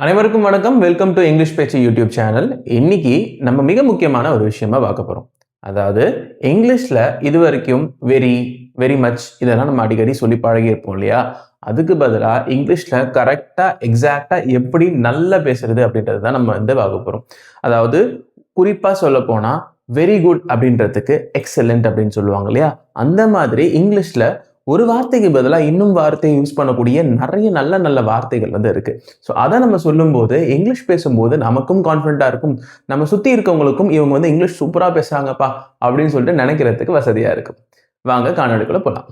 அனைவருக்கும் வணக்கம். Welcome to English பேச்சு யூடியூப் சேனல். இன்னைக்கு நம்ம மிக முக்கியமான ஒரு விஷயமா பார்க்க போறோம். அதாவது இங்கிலீஷ்ல இது வரைக்கும் வெரி, வெரி மச் இதெல்லாம் நம்ம அடிக்கடி சொல்லி பழகி இருப்போம் இல்லையா? அதுக்கு பதிலா இங்கிலீஷ்ல கரெக்டா, எக்ஸாக்டா எப்படி நல்லா பேசுறது அப்படின்றது தான் நம்ம பார்க்க போறோம். அதாவது குறிப்பா சொல்ல போனா வெரி குட் அப்படின்றதுக்கு எக்ஸலென்ட் அப்படின்னு சொல்லுவாங்க இல்லையா? அந்த மாதிரி இங்கிலீஷ்ல ஒரு வார்த்தைக்கு பதிலாக இன்னும் வார்த்தையை யூஸ் பண்ணக்கூடிய நிறைய நல்ல நல்ல வார்த்தைகள் இருக்கு. ஸோ அதை நம்ம சொல்லும்போது இங்கிலீஷ் பேசும்போது நமக்கும் கான்ஃபிடென்ட்டாக இருக்கும், நம்ம சுற்றி இருக்கவங்களுக்கும் இவங்க இங்கிலீஷ் சூப்பராக பேசுகிறாங்கப்பா அப்படின்னு சொல்லிட்டு நினைக்கிறதுக்கு வசதியாக இருக்கும். வாங்க காணொலிக்குள்ள போகலாம்.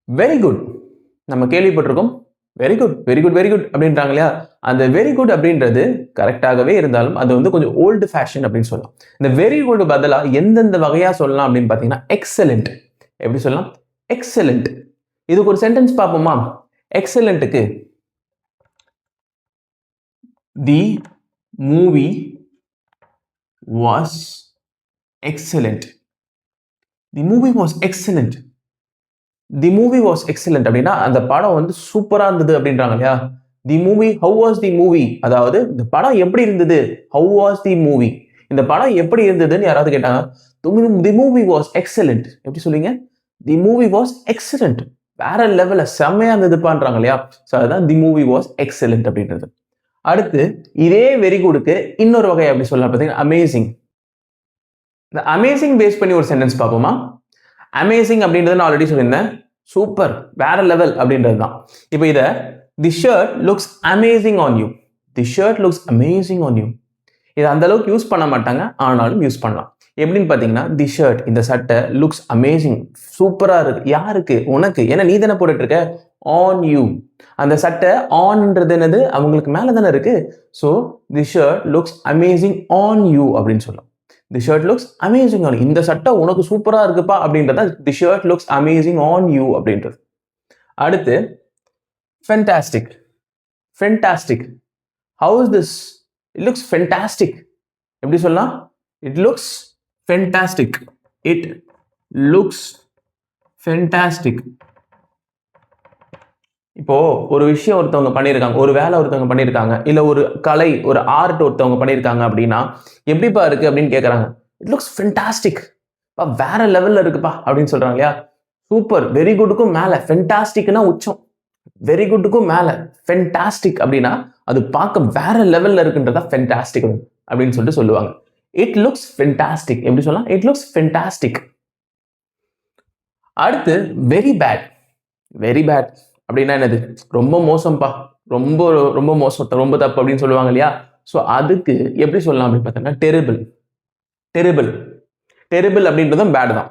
வெரி குட் நம்ம கேள்விப்பட்டிருக்கோம். Very good very good very good அப்படின்றாங்க இல்லையா? அந்த வெரி குட் அப்படின்றது கரெக்டாகவே இருந்தாலும் அது கொஞ்சம் ஓல்டு ஃபேஷன் அப்படின்னு சொல்லலாம். இந்த வெரி குட் பதிலாக எந்தெந்த வகையாக சொல்லலாம் அப்படின்னு பார்த்தீங்கன்னா எக்ஸலென்ட். எப்படி சொல்லலாம்? எக்ஸலென்ட். இதுக்கு ஒரு சென்டென்ஸ் பார்ப்போமா? எக்ஸலென்ட்டுக்கு the movie was excellent. The movie was excellent. The movie was excellent அப்படின்னா அந்த படம் சூப்பரா இருந்தது அப்படின்றாங்க இல்லையா? The movie, how was the movie, அதாவது இந்த படம் எப்படி இருந்தது, ஹவ் வாஸ் தி மூவி, இந்த படம் எப்படி இருந்ததுன்னு யாராவது கேட்டாங்க, தி மூவி வாஸ் எக்ஸலென்ட். எப்படி சொல்லுவீங்க? தி மூவி வாஸ் எக்ஸலென்ட். வேற லெவல்ல செம்மையா இருந்ததுப்பான்றாங்க இல்லையா? ஸோ அதுதான் தி மூவி வாஸ் எக்ஸலென்ட் அப்படின்றது. அடுத்து இதே வெரி குடுக்கு இன்னொரு வகை அப்படி சொல்லலாம் பார்த்தீங்கன்னா அமேசிங். இந்த அமேசிங் பேஸ் பண்ணி ஒரு சென்டென்ஸ் பார்ப்போமா? அமேசிங் அப்படின்றது நான் ஆல்ரெடி சொல்லியிருந்தேன், சூப்பர் வேற லெவல் அப்படின்றது தான். இப்போ இதை the shirt looks amazing on you. The shirt looks amazing on you. இதை அந்த அளவுக்கு யூஸ் பண்ண மாட்டாங்க, ஆனாலும் யூஸ் பண்ணலாம். எப்படின்னு பார்த்தீங்கன்னா தி ஷர்ட், இந்த சட்டை, லுக்ஸ் அமேசிங், சூப்பராக இருக்கு. யாருக்கு? உனக்கு. ஏன்னா நீ தானே போட்டுட்டு இருக்க. On you. அந்த சட்டை ஆன்ன்றது என்னது? அவங்களுக்கு மேலே தானே இருக்கு. So the shirt looks amazing on you அப்படின்னு சொல்லலாம். The shirt looks amazing on. இந்த சட்டை உனக்கு சூப்பராக இருக்குப்பா அப்படின்றத the shirt looks amazing on you அப்படின்றது. அடுத்து fantastic. Fantastic. How is this? It looks fantastic. எப்படி சொல்லலாம்? It looks fantastic. It looks fantastic. இப்போ ஒரு விஷயம் ஒருத்தவங்க பண்ணியிருக்காங்க, ஒரு வேலை ஒருத்தவங்க பண்ணியிருக்காங்க, இல்லை ஒரு கலை, ஒரு ஆர்ட் ஒருத்தவங்க பண்ணியிருக்காங்க அப்படின்னா எப்படிப்பா இருக்கு அப்படின்னு கேட்குறாங்க. It looks fantastic. வேற லெவல்ல இருக்குப்பா அப்படின்னு சொல்றாங்க இல்லையா? சூப்பர், வெரி குட்டுக்கும் மேலே, ஃபென்டாஸ்டிக்னா உச்சம், வெரி குட்டுக்கும் மேலே ஃபென்டாஸ்டிக் அப்படின்னா அது பார்க்க வேற லெவல்ல இருக்குன்றதா ஃபென்டாஸ்டிக் அப்படின்னு சொல்லிட்டு சொல்லுவாங்க. It looks fantastic. எப்படி சொல்லலாம்? It looks fantastic. அடுத்து வெரி பேட். வெரி பேட் அப்படின்னா என்னது? ரொம்ப மோசம்ப்பா, ரொம்ப ரொம்ப மோசம், ரொம்ப தப்பு அப்படின்னு சொல்லுவாங்க இல்லையா? ஸோ அதுக்கு எப்படி சொல்லலாம் அப்படின்னு பார்த்தோம்னா டெரிபிள். டெரிபிள். டெரிபிள் அப்படின்றதும் பேட் தான்.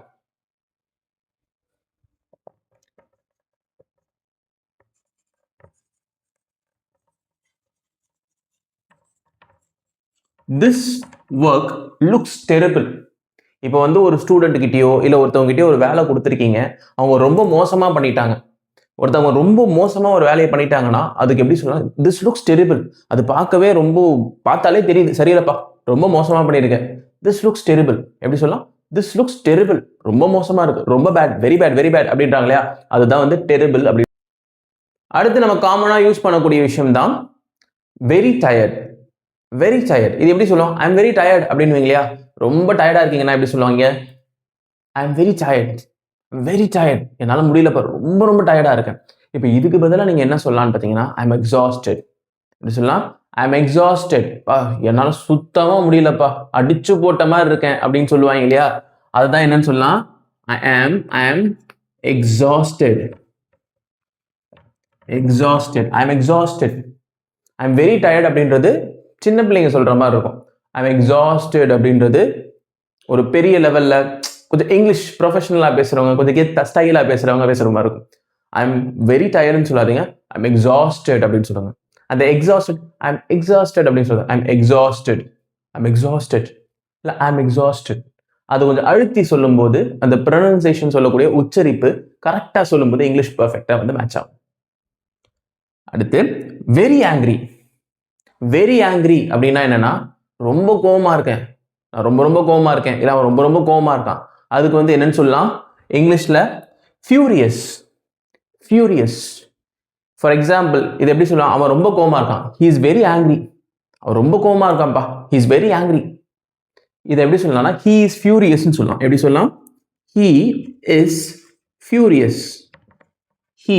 This work looks terrible. இப்போ ஒரு ஸ்டூடெண்ட் கிட்டயோ இல்லை ஒருத்தவங்க கிட்டயோ ஒரு வேலை கொடுத்துருக்கீங்க, அவங்க ரொம்ப மோசமா பண்ணிட்டாங்க. ஒருத்தவங்க ரொம்ப மோசமா ஒரு வேலையை பண்ணிட்டாங்கன்னா அதுக்கு எப்படி சொல்லலாம்? This looks terrible. அது பார்க்கவே ரொம்ப, பார்த்தாலே தெரியுது சரியில்லப்பா, ரொம்ப மோசமா பண்ணியிருக்கேன். This looks terrible. எப்படி சொல்லலாம்? This looks terrible. ரொம்ப மோசமா இருக்கு, ரொம்ப bad, very bad, very bad அப்படின்றாங்க இல்லையா? அதுதான் டெரிபிள் அப்படி. அடுத்து நம்ம காமனா யூஸ் பண்ணக்கூடிய விஷயம் தான் வெரி டயர்ட். Very tired. இது எப்படி சொல்லுவோம்? ஐ எம் வெரி டயர்ட் அப்படின்னு இல்லையா? ரொம்ப டயர்டா இருக்கீங்கன்னா எப்படி சொல்லுவாங்க? I am very tired. Very tired, என்னால் முடியலப்பா, ரொம்ப ரொம்ப டயர்டா இருக்கேன். இப்போ இதுக்கு பதிலாக நீங்க என்ன சொல்லலாம்னு பார்த்தீங்கன்னா ஐ எம் எக்ஸாஸ்டட். எப்படி சொல்லலாம்? I am exhausted. என்னால் சுத்தமா முடியலப்பா, அடிச்சு போட்ட மாதிரி இருக்கேன் அப்படின்னு சொல்லுவாங்க இல்லையா? அதுதான் என்னன்னு சொல்லலாம்? I am exhausted. Exhausted. I am exhausted. I am very tired அப்படின்றது சின்ன பிள்ளைங்க சொல்ற மாதிரி இருக்கும். ஐ எம் எக்ஸாஸ்டட் அப்படின்றது ஒரு பெரிய லெவல்ல கொஞ்சம் இங்கிலீஷ் ப்ரொஃபஷனலாக பேசுறவங்க, கொஞ்சம் கெத்த ஸ்டைலாக பேசுறவங்க பேசுற மாதிரி இருக்கும். ஐ எம் வெரி டயர்டுன்னு சொல்லாதீங்க, ஐ எம் எக்ஸாஸ்டட் அப்படின்னு சொல்லுங்க. அந்த எக்ஸாஸ்டட், ஐ எம் எக்ஸாஸ்டட் அப்படின்னு சொல்லுங்க. I am exhausted. I am exhausted. இல்லை ஐ எம் எக்ஸாஸ்டட். அது கொஞ்சம் அழுத்தி சொல்லும்போது அந்த ப்ரொனன்சியேஷன் சொல்லக்கூடிய உச்சரிப்பு கரெக்டாக சொல்லும்போது இங்கிலீஷ் பர்ஃபெக்டாக மேட்ச் ஆகும். அடுத்து வெரி ஆங்கிரி. வெரி ஆங்கிரி அப்படின்னா என்னன்னா ரொம்ப கோவமா இருக்கேன், நான் ரொம்ப ரொம்ப கோவமா இருக்கேன், இல்லை அவன் ரொம்ப ரொம்ப கோவமா இருக்கான். அதுக்கு என்னன்னு சொல்லலாம்? இங்கிலீஷ்ல ஃபியூரியஸ். ஃபியூரியஸ். ஃபார் எக்ஸாம்பிள் இது எப்படி சொல்லலாம், அவன் ரொம்ப கோவமா இருக்கான், he is very angry. அவன் ரொம்ப கோவமா இருக்கான்ப்பா, he is very angry. இதை எப்படி சொல்லலாம்னா he is furious ன்னு சொல்லலாம். எப்படி சொல்லலாம், he is furious. he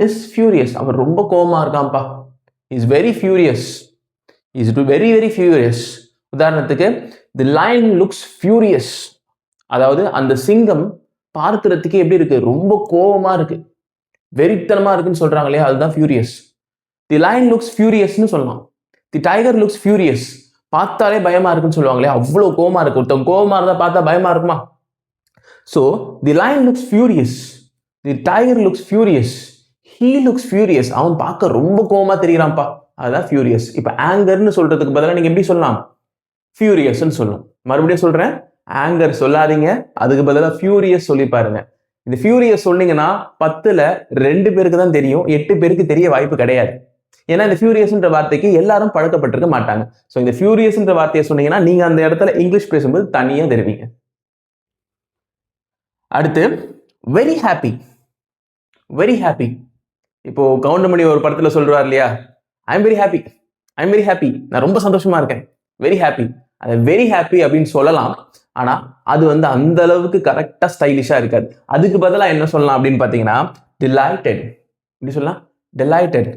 is furious. அவன் ரொம்ப கோவமா இருக்கான்ப்பா, he is very furious. he is very very furious. உதாரணத்துக்கு the lion looks furious. அதாவது அந்த சிங்கம் பார்க்கிறதுக்கு எப்படி இருக்கு, ரொம்ப கோவமா இருக்கு, வெறித்தனமா இருக்குன்னு சொல்றாங்க இல்லையா, அதுதான் furious. the lion looks furious ன்னு சொல்லலாம். the tiger looks furious. பார்த்தாலே பயமா இருக்குன்னு சொல்லுவாங்க இல்லையா, அவ்வளவு கோவமா இருக்கு. ஒருத்தவங்க கோவமா இருந்தா பார்த்தா பயமா இருக்குமா? so the lion looks furious, the tiger looks furious, he looks furious. அவன் பார்க்க ரொம்ப கோவமா தெரியறான்ப்பா, அதுதான் furious. இப்ப ஆங்கர்னு சொல்றதுக்கு பதிலா நீங்க எப்படி சொல்லலாம், furious ன்னு சொல்லணும். மறுபடியும் சொல்றேன், ஆங்கர் சொல்லாதீங்க, அதுக்கு பதிலா furious சொல்லி பாருங்க. இந்த furious சொன்னீங்கன்னா 10ல 2 பேருக்கு தான் தெரியும், 8 பேருக்கு தெரிய வாய்ப்பு கிடையாது. ஏன்னா இந்த furiousன்ற வார்த்தைக்கு எல்லாரும் பழக்கப்பட்டிருக்க மாட்டாங்க. ஸோ இந்த furiousன்ற வார்த்தையை சொன்னீங்கன்னா நீங்க அந்த இடத்துல இங்கிலீஷ் பேசும்போது தனியா தெரிவிங்க. அடுத்து வெரி ஹாப்பி. வெரி ஹாப்பி, இப்போ கவுண்டமணி ஒரு படத்துல சொல்றாரு இல்லையா, I am very happy, I am very happy, நான் ரொம்ப சந்தோஷமா இருக்கேன், வெரி ஹாப்பி. அது வெரி ஹாப்பி அப்படின்னு சொல்லலாம், ஆனா அது வந்து அந்த அளவுக்கு கரெக்டா ஸ்டைலிஷா இருக்காது. அதுக்கு பதிலாக என்ன சொல்லலாம் அப்படின்னு பாத்தீங்கன்னா delighted. எப்படி சொல்லலாம், delighted.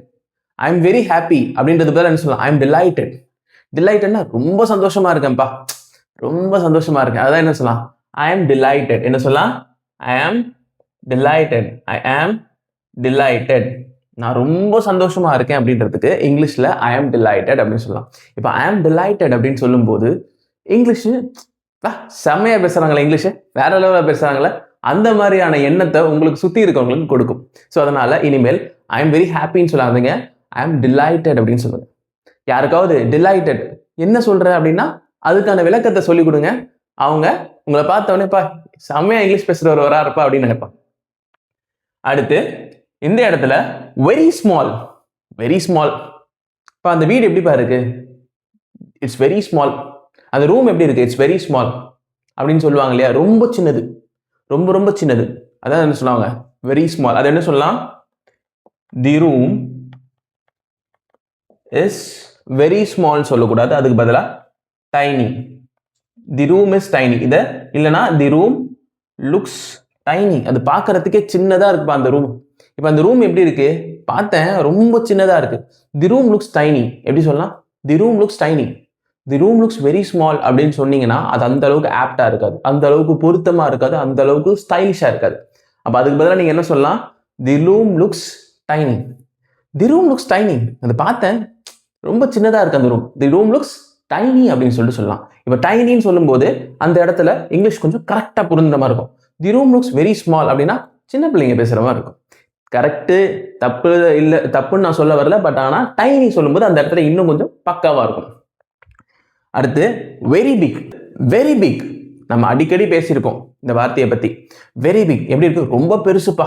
I am very happy அப்படின்றது பதிலாக என்ன சொல்லலாம், ஐ எம் delighted. delighted-னா ரொம்ப சந்தோஷமா இருக்கேன்ப்பா, ரொம்ப சந்தோஷமா இருக்கேன், அதான் என்ன சொல்லலாம், ஐ எம் delighted. என்ன சொல்லலாம், I am delighted. I am delighted. நான் ரொம்ப சந்தோஷமா இருக்கேன் அப்படின்றதுக்கு இங்கிலீஷ்ல ஐ எம் delighted அப்படின்னு சொல்லலாம். இப்போ ஐ எம் delighted அப்படின்னு சொல்லும்போது இங்கிலீஷ் செம்மையா பேசுறாங்களே, இங்கிலீஷ் வேற லெவலில் பேசுறாங்களே, அந்த மாதிரியான எண்ணத்தை உங்களுக்கு சுத்தி இருக்கவங்களுக்கு கொடுக்கும். ஸோ அதனால இனிமேல் ஐ எம் வெரி ஹாப்பின்னு சொல்லாதீங்க, ஐ எம் delighted அப்படின்னு சொல்லுங்க. யாருக்காவது delighted என்ன சொல்ற அப்படின்னா அதுக்கான விளக்கத்தை சொல்லி கொடுங்க. அவங்க உங்களை பார்த்தவொடனேப்பா செம்மையா இங்கிலீஷ் பேசுறவர் வராருப்பா அப்படின்னு நினைப்பாங்க. அடுத்து இந்த இடத்துல வெரி ஸ்மால். வெரி ஸ்மால், இப்போ அந்த வீடு எப்படிப்பா இருக்கு, இட்ஸ் வெரி ஸ்மால். அந்த ரூம் எப்படி இருக்கு, இட்ஸ் வெரி ஸ்மால் அப்படின்னு சொல்லுவாங்க இல்லையா, ரொம்ப சின்னது, ரொம்ப ரொம்ப சின்னது, அதான் என்ன சொல்லுவாங்க, வெரி ஸ்மால். அது என்ன சொல்லலாம், தி ரூம் இஸ் வெரி ஸ்மால் சொல்லக்கூடாது, அதுக்கு பதிலாக tiny. The room is tiny. இதை இல்லைன்னா தி ரூம் லுக்ஸ் டைனி. அது பார்க்கறதுக்கே சின்னதா இருக்குப்பா அந்த ரூம். இப்போ அந்த ரூம் எப்படி இருக்கு, பார்த்தேன் ரொம்ப சின்னதா இருக்கு. தி ரூம் லுக்ஸ் டைனி எப்படி சொல்லலாம், தி ரூம் லுக்ஸ் டைனி. தி ரூம் லுக்ஸ் வெரி ஸ்மால் அப்படின்னு சொன்னீங்கன்னா அது அந்த அளவுக்கு ஆப்டா இருக்காது, அந்த அளவுக்கு பொருத்தமா இருக்காது, அந்த அளவுக்கு ஸ்டைலிஷா இருக்காது. அப்ப அதுக்கு பதிலாக நீங்க என்ன சொல்லலாம், தி ரூம் லுக்ஸ் டைனி. தி ரூம் லுக்ஸ் டைனி, அது பார்த்தேன் ரொம்ப சின்னதா இருக்கு அந்த ரூம், தி ரூம் லுக்ஸ் டைனி அப்படின்னு சொல்லிட்டு சொல்லலாம். இப்போ டைனின்னு சொல்லும்போது அந்த இடத்துல இங்கிலீஷ் கொஞ்சம் கரெக்டா புரிந்த மாதிரி இருக்கும். தி ரூம் லுக்ஸ் வெரி ஸ்மால் அப்படின்னா சின்ன பிள்ளைங்க பேசுற மாதிரி இருக்கும். கரெக்டு தப்பு இல்லை, தப்புன்னு நான் சொல்ல வரல, பட் ஆனால் டைனி சொல்லும்போது அந்த இடத்துல இன்னும் கொஞ்சம் பக்காவா இருக்கும். அடுத்து வெரி பிக். வெரி பிக் நம்ம அடிக்கடி பேசியிருக்கோம் இந்த வார்த்தையை பத்தி. வெரி பிக் எப்படி இருக்கு, ரொம்ப பெருசுப்பா,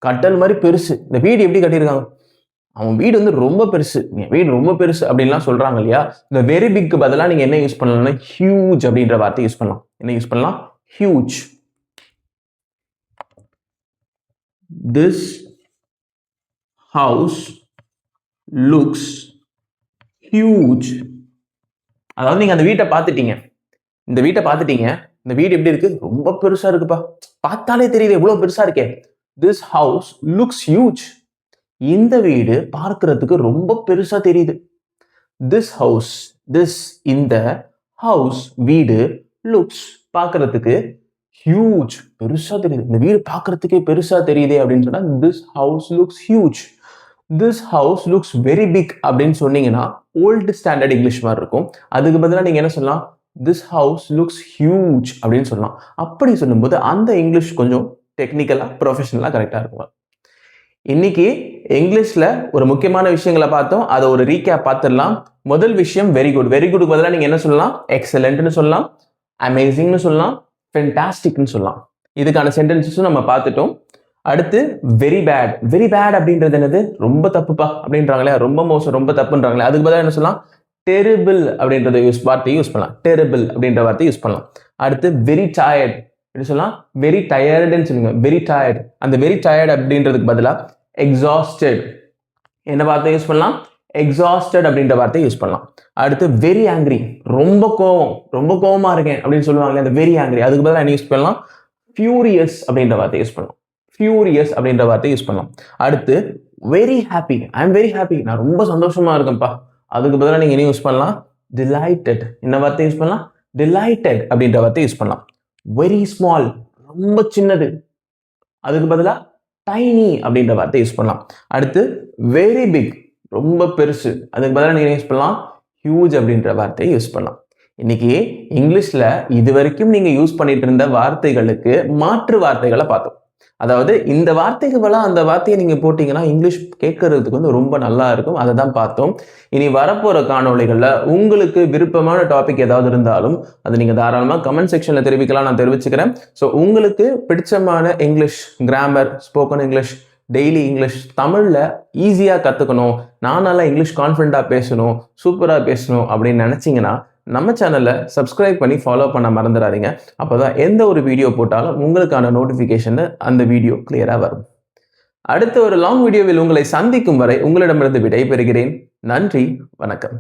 கட்டல் மாதிரி பெருசு. இந்த வீடு எப்படி கட்டியிருக்காங்க, அவன் வீடு வந்து ரொம்ப பெருசு, வீடு ரொம்ப பெருசு அப்படின்லாம் சொல்றாங்க இல்லையா. இந்த வெரி பிக்கு பதிலாக நீங்க என்ன யூஸ் பண்ணலாம்னா ஹியூஜ் அப்படின்ற வார்த்தை யூஸ் பண்ணலாம். என்ன யூஸ் பண்ணலாம், huge. This house looks huge. அதாவது நீங்க அந்த வீட்டை பார்த்துட்டீங்க, இந்த வீட்டை பார்த்துட்டீங்க, இந்த வீடு எப்படி இருக்கு, ரொம்ப பெருசா இருக்குப்பா, பார்த்தாலே தெரியுது எவ்வளவு பெருசா இருக்கே. This house looks huge. இந்த வீடு பார்க்கிறதுக்கு ரொம்ப பெருசா தெரியுது. This house, this இந்த house வீடு, looks பார்க்கிறதுக்கு ஹியூஜ் பெருசா தெரியுது, இந்த வீடு பார்க்கறதுக்கே பெருசா தெரியுதே அப்படின்னு சொன்னா this house looks huge. this house looks very big அப்படின்னு சொன்னீங்கன்னா ஓல்டு ஸ்டாண்டர்ட் இங்கிலீஷ் மாதிரி இருக்கும். அதுக்கு பதிலாக நீங்க என்ன சொல்லலாம், this house looks huge அப்படின்னு சொல்லலாம். அப்படி சொல்லும்போது அந்த இங்கிலீஷ் கொஞ்சம் டெக்னிக்கலா ப்ரொஃபஷனலா கரெக்டா இருக்கும். இன்னைக்கு இங்கிலீஷ்ல ஒரு முக்கியமான விஷயங்களை பார்த்தோம், அதை ஒரு ரீகேப் பார்த்துடலாம். முதல் விஷயம் வெரி குட். வெரி குட் பதிலாக நீங்க என்ன சொல்லலாம், எக்ஸலென்ட்னு சொல்லலாம், அமேசிங்னு சொல்லலாம், ஃபென்டாஸ்டிக்னு சொல்லலாம். இதுக்கான சென்டென்சஸும் நம்ம பார்த்துட்டோம். அடுத்து வெரி பேட். வெரி பேட் அப்படின்றது என்னது, ரொம்ப தப்புப்பா அப்படின்றாங்களே, ரொம்ப மோசம், ரொம்ப தப்புன்றாங்களே, அதுக்கு பதிலாக என்ன சொல்லலாம், டெரிபிள் அப்படின்றத வார்த்தையை யூஸ் பண்ணலாம். டெரிபிள் அப்படின்ற வார்த்தையை யூஸ் பண்ணலாம். அடுத்து வெரி டயர்ட் எப்படி சொல்லலாம், வெரி டயர்டுன்னு சொல்லுங்க, வெரி டயர்ட். அந்த வெரி டயர்ட் அப்படின்றதுக்கு பதிலாக exhausted. என்ன வார்த்தை யூஸ் பண்ணலாம்? exhausted அப்படின்ற வார்த்தை யூஸ் பண்ணலாம். அடுத்து very angry, ரொம்ப கோவமா இருக்கேன் அப்படின்னு சொல்லுவாங்களே, அந்த very angry, அதுக்கு பதிலா என்ன யூஸ் பண்ணலாம்? furious அப்படின்ற வார்த்தை யூஸ் பண்ணலாம். furious அப்படின்ற வார்த்தை யூஸ் பண்ணலாம். அடுத்து very happy, I am very happy, நான் ரொம்ப சந்தோஷமா இருக்கேன்ப்பா, அதுக்கு பதிலா நீங்க என்ன யூஸ் பண்ணலாம்? delighted. என்ன வார்த்தை யூஸ் பண்ணலாம்? delighted அப்படின்ற வார்த்தை யூஸ் பண்ணலாம். very small, ரொம்ப சின்னது, அதுக்கு பதிலா tiny அப்படின்ற வார்த்தை யூஸ் பண்ணலாம். அடுத்து very big, ரொம்ப பெருசு, அதுக்கு பதிலா நீங்க யூஸ் பண்ணலாம்? huge அப்படின்ற வார்த்தையை யூஸ் பண்ணலாம். இன்னைக்கு இங்கிலீஷ்ல இது வரைக்கும் நீங்க யூஸ் பண்ணிட்டு இருந்த வார்த்தைகளுக்கு மாற்று வார்த்தைகளை பார்த்தோம். அதாவது இந்த வார்த்தைக்கு பதிலா அந்த வார்த்தையை நீங்க போட்டீங்கன்னா இங்கிலீஷ் கேட்கறதுக்கு வந்து ரொம்ப நல்லா இருக்கும். அதை தான் பார்த்தோம். இனி வரப்போற காணொளிகள்ல உங்களுக்கு விருப்பமான டாபிக் ஏதாவது இருந்தாலும் அதை நீங்க தாராளமா கமெண்ட் செக்ஷன்ல தெரிவிக்கலாம், நான் தெரிவிச்சுக்கிறேன். ஸோ உங்களுக்கு பிடிச்சமான English grammar, spoken English, daily English தமிழ்ல ஈஸியா கத்துக்கணும், நான் நல்லா இங்கிலீஷ் கான்ஃபிடண்டா பேசணும், சூப்பரா பேசணும் அப்படின்னு நினைச்சீங்கன்னா நம்ம சேனலை சப்ஸ்கிரைப் பண்ணி ஃபாலோ பண்ண மறந்துடாதீங்க. அப்போதான் எந்த ஒரு வீடியோ போட்டாலும் உங்களுக்கான நோட்டிஃபிகேஷன் அந்த வீடியோ கிளியரா வரும். அடுத்த ஒரு லாங் வீடியோவில் உங்களை சந்திக்கும் வரை உங்களிடமிருந்து விடைபெறுகிறேன். நன்றி, வணக்கம்.